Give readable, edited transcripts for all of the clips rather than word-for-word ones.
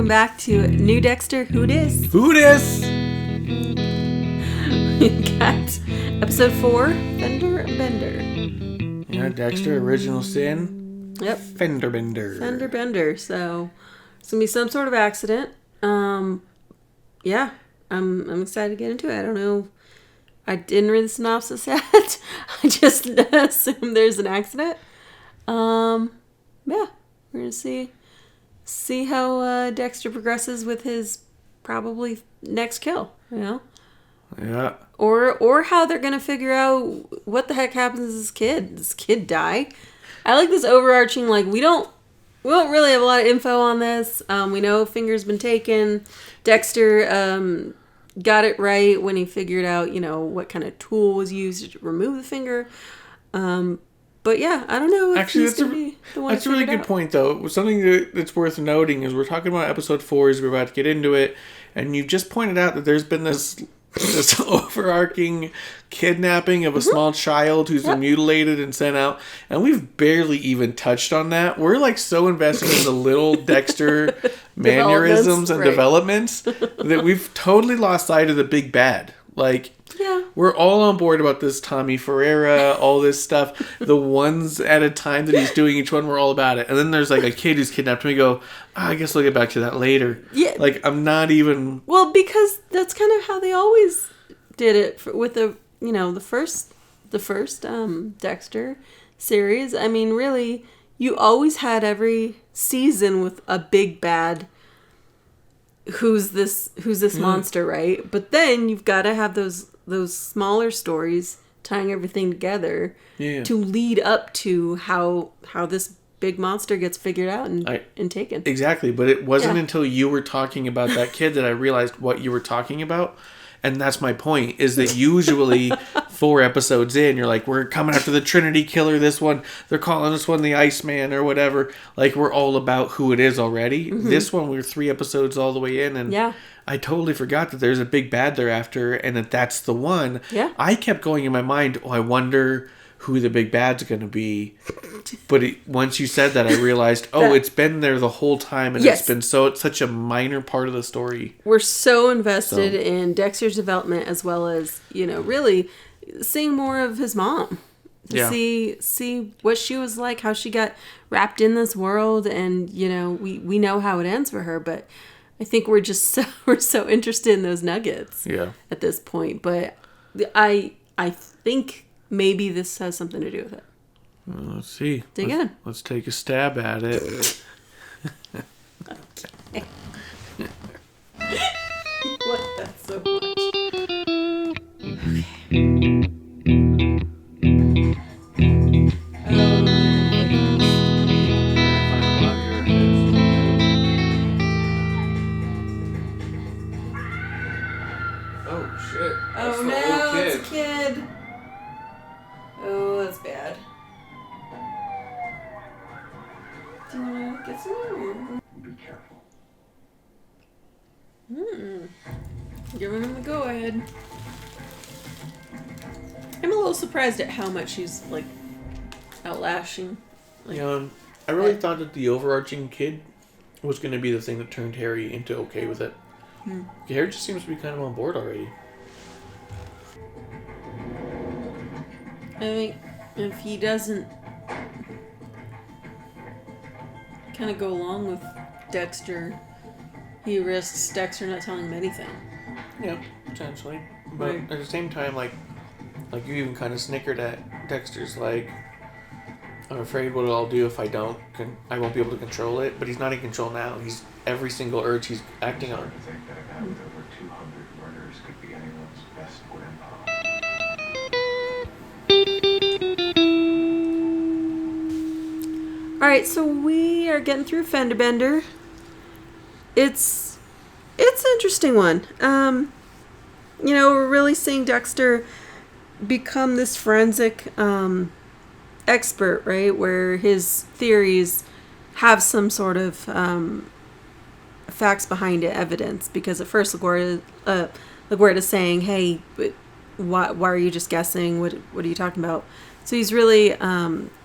welcome back to New Dexter. Who dis? Who dis? We got episode 4, Fender Bender. Yeah, Dexter, Original Sin. Yep. Fender Bender. Fender Bender. So it's gonna be some sort of accident. Yeah, I'm excited to get into it. I don't know. I didn't read the synopsis yet. I just assumed there's an accident. Yeah, we're gonna see how Dexter progresses with his probably next kill. You know. Yeah. Or how they're gonna figure out what the heck happens to this kid. Does this kid die? I like this overarching, like, we don't really have a lot of info on this. We know finger's been taken. Dexter got it right when he figured out, what kind of tool was used to remove the finger. But yeah, I don't know if actually, he's gonna be the one. That's a really good point, though. Something that's worth noting is we're talking about episode 4 as we're about to get into it, and you just pointed out that there's been this overarching kidnapping of a small child who's been mutilated and sent out, and we've barely even touched on that. We're like so invested in the little Dexter mannerisms and developments that we've totally lost sight of the big bad. Like, we're all on board about this Tommy Ferreira, all this stuff. The ones at a time that he's doing each one, we're all about it. And then there's like a kid who's kidnapped, and we go, I guess we'll get back to that later. Yeah. Like, I'm not even... Well, because that's kind of how they always did it with the first Dexter series. I mean, really, you always had every season with a big bad who's this monster, right? But then you've got to have those smaller stories tying everything together to lead up to how this big monster gets figured out and taken. Exactly, but it wasn't until you were talking about that kid that I realized what you were talking about. And that's my point, is that usually 4 episodes in, you're like, we're coming after the Trinity Killer, this one, they're calling this one the Iceman or whatever. Like, we're all about who it is already. Mm-hmm. This one, we're 3 episodes all the way in, and I totally forgot that there's a big bad thereafter, and that's the one. Yeah. I kept going in my mind, I wonder who the big bad's going to be. But once you said that, I realized, it's been there the whole time, and it's been such a minor part of the story. We're so invested in Dexter's development, as well as, really seeing more of his mom. To see what she was like, how she got wrapped in this world, and, we know how it ends for her, but I think we're just so interested in those nuggets at this point. But I think maybe this has something to do with it. Well, let's see. Dig in. Let's take a stab at it. Okay. What? That's so much. Oh, shit. Oh, no, it's a kid. Oh, that's bad. Do you want to get some more? Be careful. Giving him the go-ahead. I'm a little surprised at how much he's, outlashing. I really thought that the overarching kid was going to be the thing that turned Harry into okay with it. Harry just seems to be kind of on board already. I think if he doesn't kind of go along with Dexter, he risks Dexter not telling him anything. Yeah, potentially. But at the same time, like you even kind of snickered at Dexter's, like, I'm afraid what I'll do if I don't, I won't be able to control it. But he's not in control now. He's every single urge he's acting on. I think that over 200 murders could be anyone's best grandpa. Alright, so we are getting through Fender Bender. It's an interesting one. We're really seeing Dexter become this forensic expert, right? Where his theories have some sort of facts behind it, evidence. Because at first LaGuardia's saying, hey, but why are you just guessing? What are you talking about? So he's really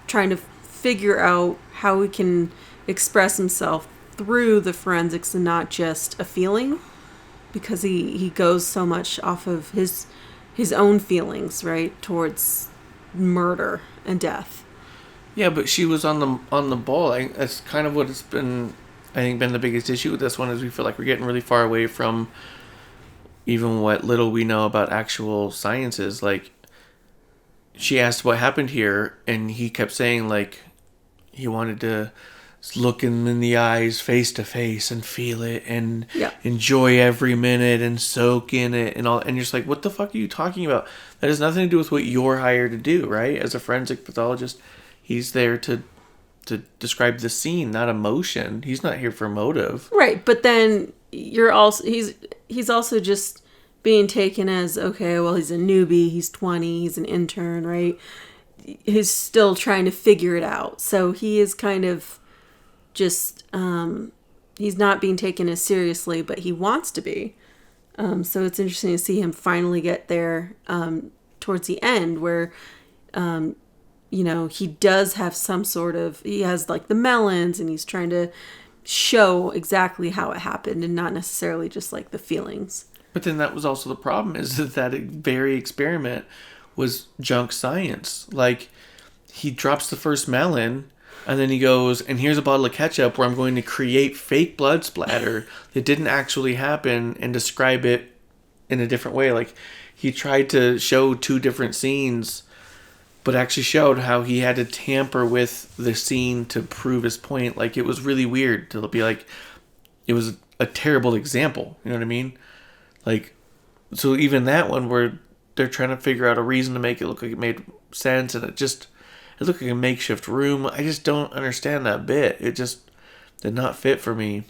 trying to figure out how he can express himself through the forensics and not just a feeling, because he goes so much off of his own feelings, right, towards murder and death. Yeah, but she was on the ball. That's kind of what it's been. I think been the biggest issue with this one is we feel like we're getting really far away from even what little we know about actual sciences. Like, she asked what happened here, and he kept saying, like, he wanted to look him in the eyes face to face and feel it and enjoy every minute and soak in it and all. And you're just like, what the fuck are you talking about? That has nothing to do with what you're hired to do, right? As a forensic pathologist, he's there to describe the scene, not emotion. He's not here for motive. Right, but then you're also he's also just being taken as, okay, well, he's a newbie, he's 20, he's an intern, right? He's still trying to figure it out. So he is kind of just he's not being taken as seriously, but he wants to be. So it's interesting to see him finally get there towards the end where he does have some sort of, he has like the melons and he's trying to show exactly how it happened and not necessarily just like the feelings. But then that was also the problem, is that very experiment was junk science. Like, he drops the first melon and then he goes, and here's a bottle of ketchup where I'm going to create fake blood splatter that didn't actually happen and describe it in a different way. Like, he tried to show two different scenes, but actually showed how he had to tamper with the scene to prove his point. Like, it was really weird to be like, it was a terrible example. You know what I mean? Like, so even that one where they're trying to figure out a reason to make it look like it made sense, and it looked like a makeshift room. I just don't understand that bit. It just did not fit for me.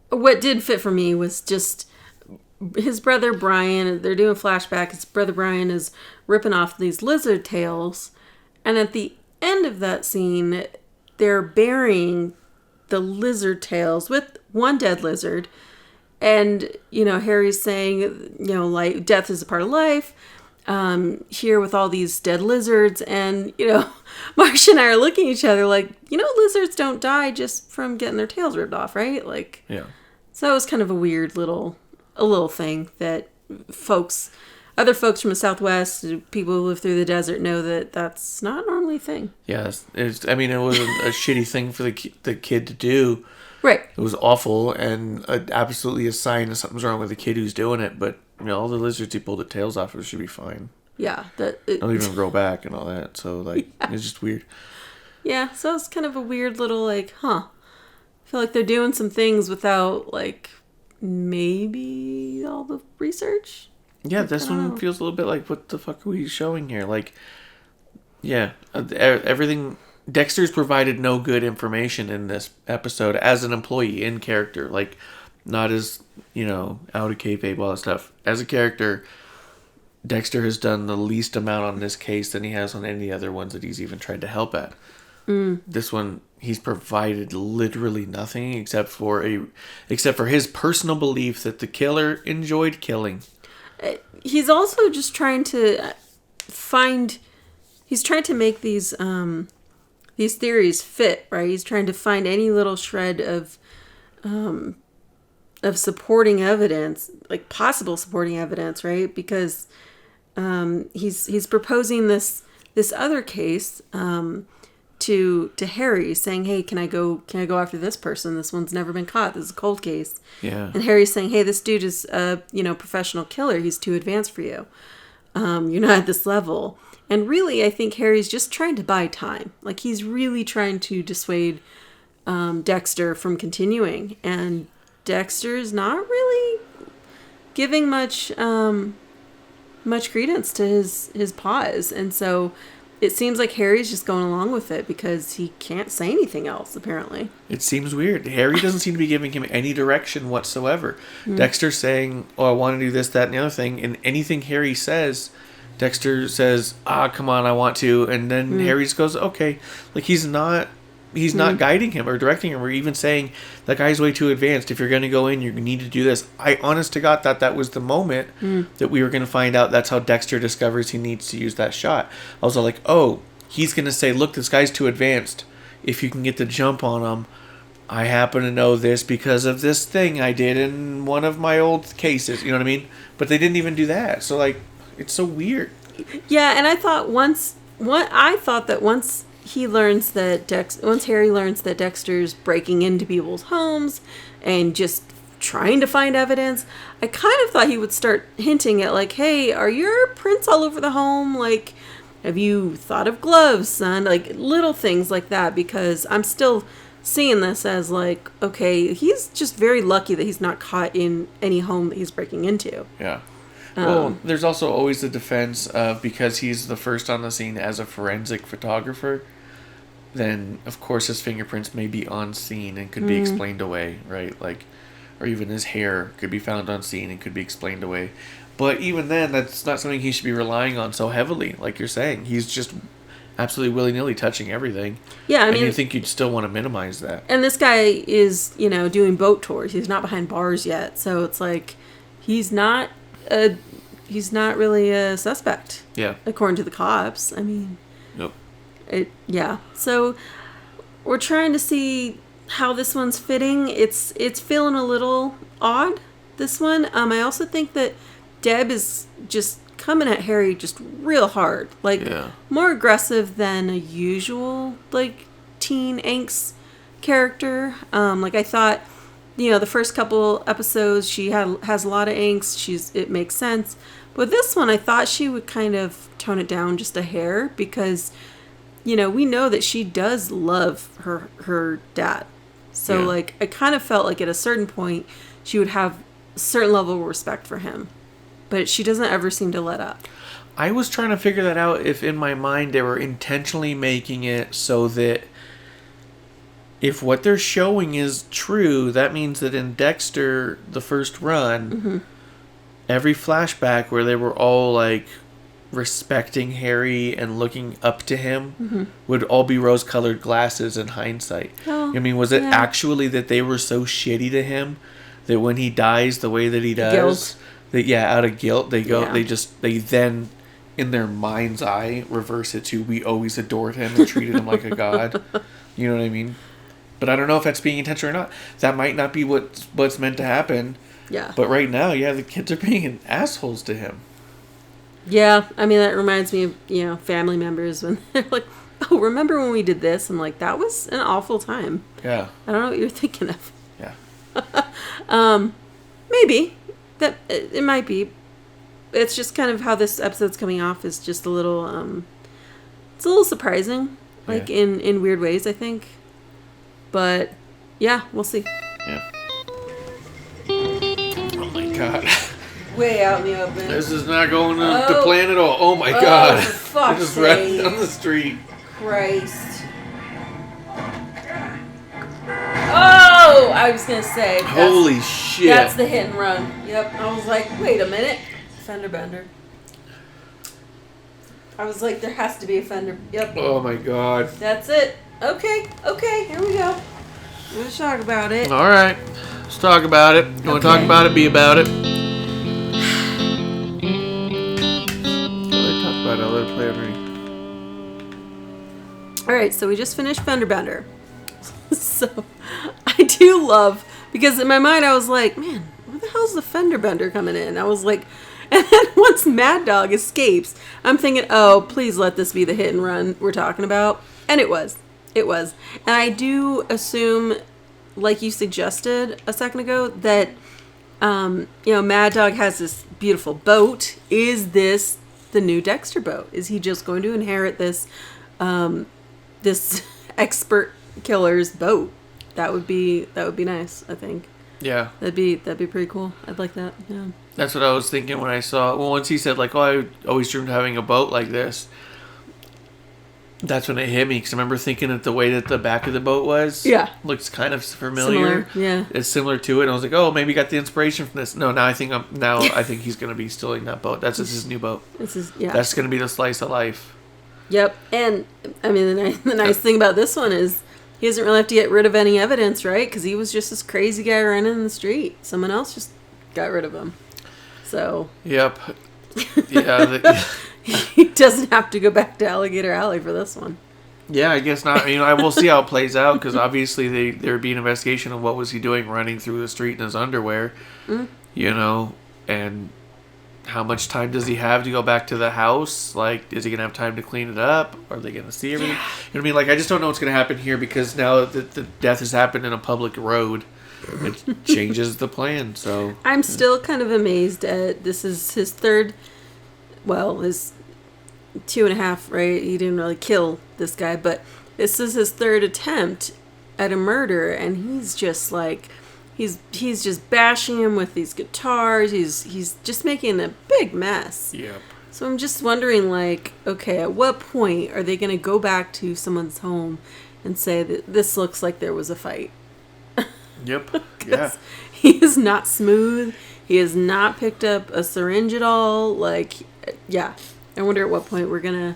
What did fit for me was just his brother Brian. They're doing flashback. His brother Brian is ripping off these lizard tails, and at the end of that scene, they're burying the lizard tails with one dead lizard. And, Harry's saying, like, death is a part of life. Here with all these dead lizards. And, Marsh and I are looking at each other like, lizards don't die just from getting their tails ripped off, right? Like, yeah. So it was kind of a weird little thing that other folks from the Southwest, people who live through the desert, know that that's not normally a thing. Yeah, it wasn't a shitty thing for the kid to do. Right. It was awful and absolutely a sign that something's wrong with the kid who's doing it. But, all the lizards he pulled the tails off of should be fine. Yeah. They'll even grow back and all that. So, like, It's just weird. Yeah, so it's kind of a weird little, like, I feel like they're doing some things without, like, maybe all the research. Yeah, this one feels a little bit like, what the fuck are we showing here? Like, yeah, everything... Dexter's provided no good information in this episode as an employee, in character. Like, not as, out of kayfabe, all that stuff. As a character, Dexter has done the least amount on this case than he has on any other ones that he's even tried to help at. This one, he's provided literally nothing except for his personal belief that the killer enjoyed killing. He's also just trying to he's trying to make these theories fit, right? He's trying to find any little shred of supporting evidence, like possible supporting evidence, right? Because he's proposing this other case to Harry, saying, "Hey, can I go after this person? This one's never been caught. This is a cold case." Yeah. And Harry's saying, "Hey, this dude is a professional killer. He's too advanced for you. You're not at this level." And really, I think Harry's just trying to buy time. Like, he's really trying to dissuade Dexter from continuing. And Dexter's not really giving much credence to his pause. And so it seems like Harry's just going along with it because he can't say anything else, apparently. It seems weird. Harry doesn't seem to be giving him any direction whatsoever. Dexter's saying, "Oh, I want to do this, that, and the other thing." And anything Harry says... Dexter says, come on, I want to. And then Harry just goes, okay. Like, he's not guiding him or directing him or even saying, that guy's way too advanced. If you're going to go in, you need to do this. I, honest to God, thought that was the moment that we were going to find out that's how Dexter discovers he needs to use that shot. I was all like, oh, he's going to say, look, this guy's too advanced. If you can get the jump on him, I happen to know this because of this thing I did in one of my old cases. You know what I mean? But they didn't even do that. So, like, it's so weird. Yeah, and I thought once he learns that once Harry learns that Dexter's breaking into people's homes and just trying to find evidence, I kind of thought he would start hinting at, like, hey, are your prints all over the home? Like, have you thought of gloves, son? Like, little things like that, because I'm still seeing this as, like, okay, he's just very lucky that he's not caught in any home that he's breaking into. Yeah. Well, there's also always the defense of, because he's the first on the scene as a forensic photographer, then, of course, his fingerprints may be on scene and could be explained away, right? Like, or even his hair could be found on scene and could be explained away. But even then, that's not something he should be relying on so heavily, like you're saying. He's just absolutely willy-nilly touching everything. Yeah, I mean... And you think you'd still want to minimize that. And this guy is, doing boat tours. He's not behind bars yet. So it's like, he's not really a suspect. Yeah. According to the cops. I mean... Nope. Yeah. So we're trying to see how this one's fitting. It's feeling a little odd, this one. I also think that Deb is just coming at Harry just real hard. Like, more aggressive than a usual, like, teen angst character. Like, I thought, the first couple episodes, she has a lot of angst. It makes sense. But this one, I thought she would kind of tone it down just a hair, because, we know that she does love her dad. So, like, I kind of felt like at a certain point, she would have a certain level of respect for him. But she doesn't ever seem to let up. I was trying to figure that out, if in my mind they were intentionally making it so that if what they're showing is true, that means that in Dexter, the first run, every flashback where they were all, like, respecting Harry and looking up to him would all be rose-colored glasses in hindsight. Oh, I mean, was it actually that they were so shitty to him that when he dies the way that he does... Guilt. Out of guilt, they then, in their mind's eye, reverse it to, we always adored him and treated him like a god. You know what I mean? But I don't know if that's being intentional or not. That might not be what's meant to happen. Yeah. But right now, the kids are being assholes to him. Yeah, I mean, that reminds me of, family members when they're like, oh, remember when we did this? I'm like, that was an awful time. Yeah. I don't know what you're thinking of. Yeah. Maybe. That it might be. It's just kind of how this episode's coming off is just a little it's a little surprising, like in weird ways, I think. But yeah, we'll see. Yeah. Oh my god. Way out in the open. This is not going to plan at all. Oh my god. For fuck's just sake. right down the street. Christ. Oh, I was gonna say. Holy shit. That's the hit and run. Yep. I was like, wait a minute. Fender Bender. I was like, there has to be a Fender. Yep. Oh my god. That's it. Okay, here we go. Let's talk about it. Alright. Let's talk about it. You want to talk about it? Be about it. Talk about it. I'll let it play underneath. Alright, so we just finished Fender Bender. So, I do love, because in my mind I was like, man, where the hell's the Fender Bender coming in? I was like, and then once Mad Dog escapes, I'm thinking, oh, please let this be the hit and run we're talking about. And it was. It was. And I do assume, like you suggested a second ago, that, Mad Dog has this beautiful boat. Is this the new Dexter boat? Is he just going to inherit this, this expert killer's boat? That would be nice, I think. Yeah. That'd be pretty cool. I'd like that. Yeah. That's what I was thinking when I saw, well, once he said, like, oh, I always dreamed of having a boat like this. That's when it hit me, because I remember thinking that the way that the back of the boat was, looks kind of familiar. Yeah. It's similar to it. And I was like, oh, maybe he got the inspiration from this. No, now I think he's going to be stealing that boat. That's just his new boat. That's going to be the slice of life. Yep. And I mean, the nice thing about this one is he doesn't really have to get rid of any evidence, right? Because he was just this crazy guy running in the street. Someone else just got rid of him. So. Yep. Yeah. He doesn't have to go back to Alligator Alley for this one. Yeah, I guess not. I will see how it plays out, because obviously there'd be an investigation of what was he doing running through the street in his underwear, and how much time does he have to go back to the house? Like, is he going to have time to clean it up? Are they going to see everything? Yeah. You know what I mean? Like, I just don't know what's going to happen here, because now that the death has happened in a public road, it changes the plan, so... I'm still kind of amazed at, this is his third, his 2.5, right? He didn't really kill this guy, but this is his third attempt at a murder, and he's just like... He's just bashing him with these guitars. He's just making a big mess. Yep. So I'm just wondering, like, okay, at what point are they going to go back to someone's home and say that this looks like there was a fight? Yep. Yeah. He is not smooth. He has not picked up a syringe at all. Like, yeah. I wonder at what point we're gonna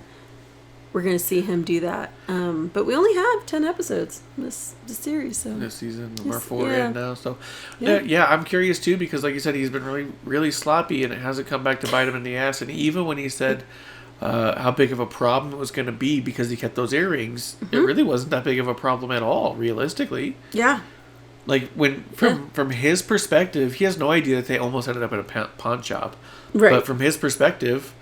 see him do that. But we only have 10 episodes in this series, so this season we're 4 in now. So yeah, I'm curious too, because like you said, he's been really, really sloppy, and it hasn't come back to bite him in the ass. And even when he said how big of a problem it was going to be because he kept those earrings, it really wasn't that big of a problem at all, realistically. Yeah. Like, when from his perspective, he has no idea that they almost ended up at a pawn shop. Right. But from his perspective,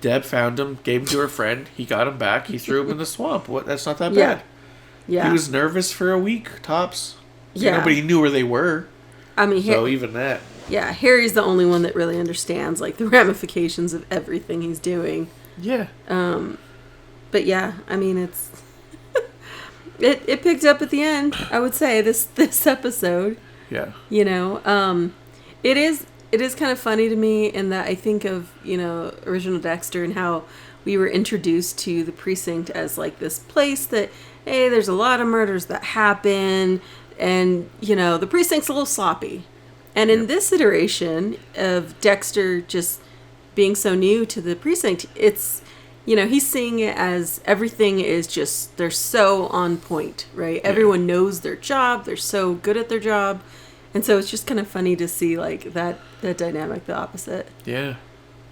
Deb found him, gave him to her friend. He got him back. He threw him in the swamp. That's not that bad. Yeah. He was nervous for a week, tops. Yeah. Nobody knew where they were. I mean, so even that. Yeah, Harry's the only one that really understands, like, the ramifications of everything he's doing. Yeah. But yeah, I mean, it's... it picked up at the end, I would say, this episode. Yeah. It is kind of funny to me in that I think of, original Dexter and how we were introduced to the precinct as, like, this place that, hey, there's a lot of murders that happen, and, the precinct's a little sloppy. And in this iteration of Dexter just being so new to the precinct, it's, he's seeing it as everything is just, they're so on point, right? Yeah. Everyone knows their job. They're so good at their job. And so it's just kind of funny to see, like, that dynamic, the opposite. Yeah.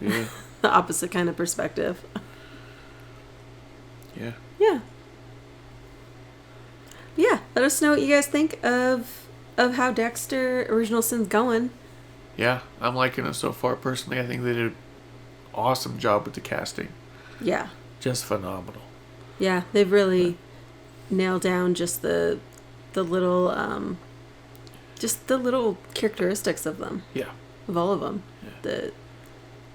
Yeah. The opposite kind of perspective. Yeah. Yeah. Yeah. Let us know what you guys think of how Dexter Original Sin's going. Yeah. I'm liking it so far. Personally, I think they did an awesome job with the casting. Yeah. Just phenomenal. Yeah. They've really nailed down just the little... just the little characteristics of them. Yeah. Of all of them. Yeah.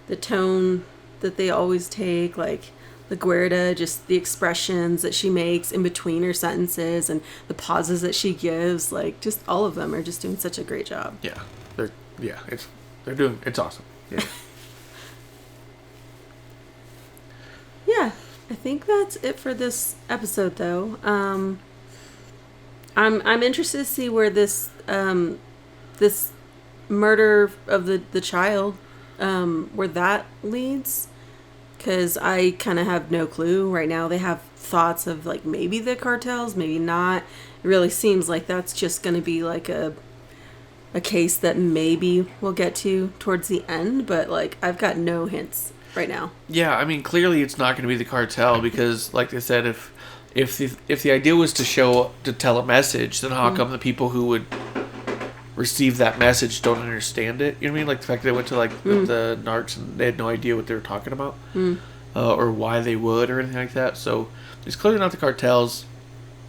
The tone that they always take, like LaGuardia, just the expressions that she makes in between her sentences and the pauses that she gives, like, just all of them are just doing such a great job. Yeah. It's awesome. Yeah. Yeah. I think that's it for this episode, though. I'm interested to see where this this murder of the child, where that leads, because I kind of have no clue right now. They have thoughts of, like, maybe the cartels, maybe not. It really seems like that's just going to be like a case that maybe we'll get to towards the end, but, like, I've got no hints right now. Yeah, I mean, clearly it's not going to be the cartel, because, like they said, if the idea was to tell a message, then how come the people who would receive that message don't understand it? You know what I mean? Like the fact that they went to, like, the narcs and they had no idea what they were talking about, or why they would, or anything like that. So it's clearly not the cartels,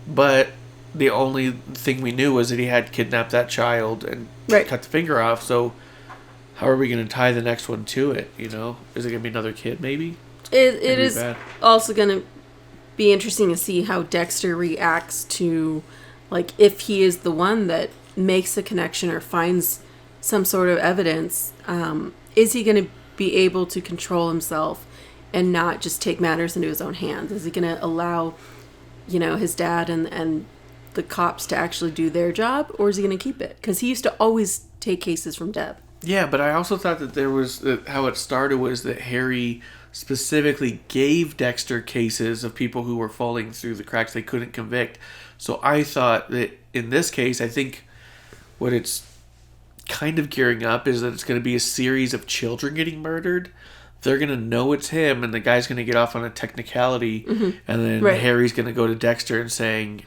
but the only thing we knew was that he had kidnapped that child and cut the finger off. So how are we going to tie the next one to it? Is it going to be another kid? Maybe it is bad. Also going to be interesting to see how Dexter reacts to, like, if he is the one that makes a connection or finds some sort of evidence, is he going to be able to control himself and not just take matters into his own hands? Is he going to allow, his dad and the cops to actually do their job, or is he going to keep it? Because he used to always take cases from Deb. Yeah, but I also thought that there was how it started was that Harry specifically gave Dexter cases of people who were falling through the cracks they couldn't convict. So I thought that in this case, I think what it's kind of gearing up is that it's going to be a series of children getting murdered they're gonna know it's him, and the guy's gonna get off on a technicality, and then Right. Harry's gonna go to Dexter and saying,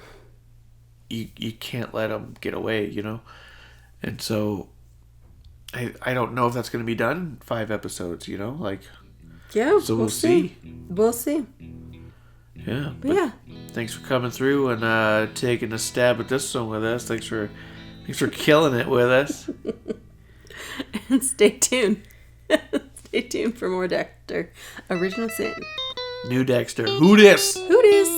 "You can't let him get away," And so, I don't know if that's gonna be done in 5 episodes, like. Yeah. So we'll see. We'll see. Yeah. But yeah. Thanks for coming through and taking a stab at this one with us. Thanks for killing it with us. And stay tuned. Stay tuned for more Dexter Original Sin. New Dexter. Who dis? Who dis?